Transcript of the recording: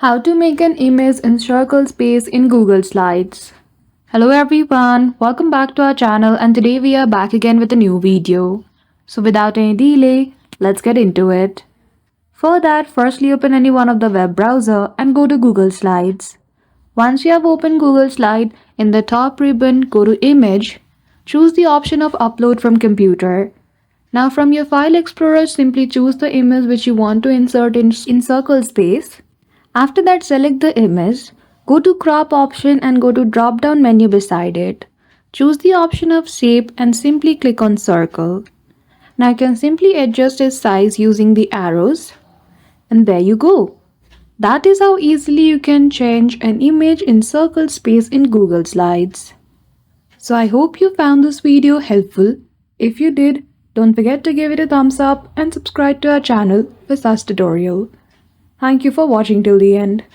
How to make an image in circle space in Google Slides. Hello everyone, welcome back to our channel and today we are back again with a new video. So without any delay, let's get into it. For that, firstly open any one of the web browser and go to Google Slides. Once you have opened Google Slide, in the top ribbon go to Image, choose the option of Upload from Computer. Now from your file explorer, simply choose the image which you want to insert in circle space. After that, select the image, go to crop option and go to drop down menu beside it. Choose the option of shape and simply click on circle. Now you can simply adjust its size using the arrows. And there you go. That is how easily you can change an image in circle space in Google Slides. So I hope you found this video helpful. If you did, don't forget to give it a thumbs up and subscribe to our channel for such tutorial. Thank you for watching till the end.